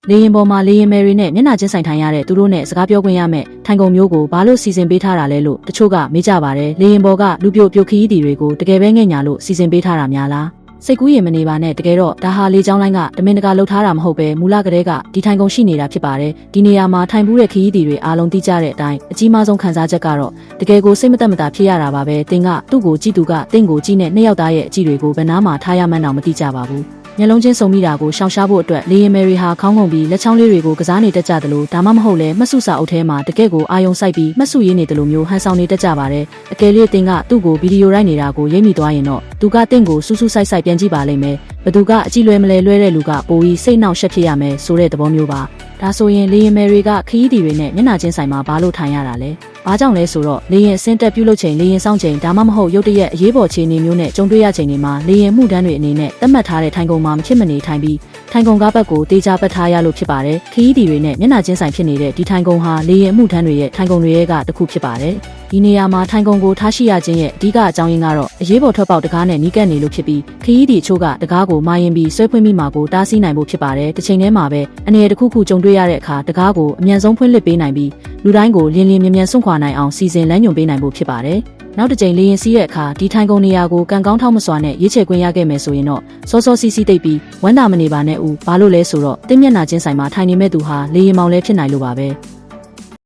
လေရင်ပေါ်မှာလေရင်မယ်တွေနဲ့မျက်နှာချင်းဆိုင်ထိုင်ရတဲ့သူတို့နဲ့စကားပြောခွင့်ရမယ်ထိုင်ကုန်မျိုးကိုဘာလို့စီစဉ်ပေးထားတာလဲလို့တချို့ကမေးကြပါတယ်လေရင်ပေါ်ကလူပြိုခရီးသည်တွေကိုတကယ်ပဲငဲ့ညာလို့စီစဉ်ပေးထားတာများလားစိတ်ကူးရင်မနေပါနဲ့တကယ်တော့ဒါဟာလေကြောင်းလိုင်းကတမင်တကာလှုပ်ထားတာမဟုတ်ပဲမူလကတည်းကဒီထိုင်ကုန်ရှိနေတာဖြစ်ပါတယ်ဒီနေရာမှာထိုင်ဘူးတဲ့ခရီးသည်တွေအားလုံးသိကြတဲ့အတိုင်းအကြီးမားဆုံးခံစားချက်ကတော့တကယ်ကိုစိတ်မသက်မသာဖြစ်ရတာပါပဲတင်ကသူ့ကိုကြည့်သူကတင့်ကိုကြည့်နဲ့နှစ်ယောက်သားရဲ့အကြည့်တွေကိုဘယ်နားမှာထားရမှန်းတော့မသိကြပါဘူးမျက်လုံးချင်းစုံမိတာကိုရှောင်ရှားဖို့အတွက်လေရင်မယ်တွေဟာခေါင်းငုံပြီးလက်ချောင်းလေးတွေကိုကစားနေတတ်ကြသလိုဒါမှမဟုတ်လဲမှတ်စုစာအုပ်ထဲမှာတကယ့်ကိုအာယုံစိုက်ပြီးမှတ်စုရေးနေတယ်လို့မျိုးဟန်ဆောင်နေတတ်ကြပါတယ်အကယ်၍တင်ကသူ့ကိုဗီဒီယိုရိုက်နေတာကိုရိပ်မိသွားရင်တော့သူကတင့်ကိုစူးစူးဆိုင်ဆိုင်ပြန်ကြည့်ပါလိမ့်မယ်ဘသူကအကြည့်လွဲမလဲလွဲတဲ့လူကပိုပြီးစိတ်နှောက်ရှက်ဖြစ်ရမယ်ဆိုတဲ့သဘောမျိုးပါဒါဆိုရင်လေရင်မယ်တွေကခရီးသည်တွေနဲ့မျက်နှာချင်းဆိုင်မှာဘာလို့ထိုင်ရတာလဲဘာကြောင့်လဲဆိုတော့လေရင်အစင်းတက်ပြုတ်လုပ်ချိန်လေရင်စောင့်ချိန်ဒါမှမဟုတ်ရုတ်တရက်အရေးပေါ်ခြေအနေမျိုးနဲ့ကြုံတွေ့ရချိန်တွေမှာလေရင်မှုတန်းတွေအနေနဲ့သတ်မှတ်ထားတဲ့ထိုင်ကုန်မှာမဖြစ်မနေထိုင်ပြီးထိုင်ကုန်ကားဘက်ကိုတေချာပတ်ထားရလို့ဖြစ်ပါတယ်ခရီးသည်တွေနဲ့မျက်နှာချင်းဆိုင်ဖြစ်နေတဲ့ဒီထိုင်ကုန်ဟာလေရင်မှုတန်းတွေရဲ့ထိုင်ကုန်တွေရဲ့ကတစ်ခုဖြစ်ပါတယ်ဒီနေရာမှာထိုင်ကုန်ကိုထားရှိရခြင်းရဲ့အဓိကအကြောင်းရင်းကတော့အရေးပေါ်ထွက်ပေါက်တကားနဲ့နီးကပ်နေလို့ဖြစ်ပြီးခရီးသည်အချို့ကတကားကိုမာရင်ပြီးဆွဲဖွင့်မိမှာကိုတားဆီးနိုင်ဖို့ဖြစ်ပါတယ်တစ်ချိန်တည်းမှာပဲအနေနဲ့တစ်ခုခုကြုံတွေ့ရတဲ့အခါတကားကိုအမြန်ဆုံးဖွင့်လှစ်ပေးနိုင်ပြီးလူတိုင်းကိုလင်းလင်းမြန်မြန်စွန့်ခွာနိုင်အောင်စီစဉ်လမ်းညွှန်ပေးနိုင်ဖို့ဖြစ်ပါတယ်နောက်တစ်ကြိမ်လေရင်စီးတဲ့အခါဒီထိုင်ကုန်နေရာကိုကန်ကောင်းထောက်မစွာနဲ့ရေးချယ်ခွင့်ရခဲ့မယ်ဆိုရင်တော့စောစောစီးစီးတိတ်ပြီးဝမ်းသာမနေပါနဲ့ဦးဘာလို့လဲဆိုတော့တင်းမျက်နှာချင်းဆိုင်မှာထိုင်နေမဲ့သူဟာလေရင်မောင်လဲဖြစ်နိုင်လို့ပါပဲ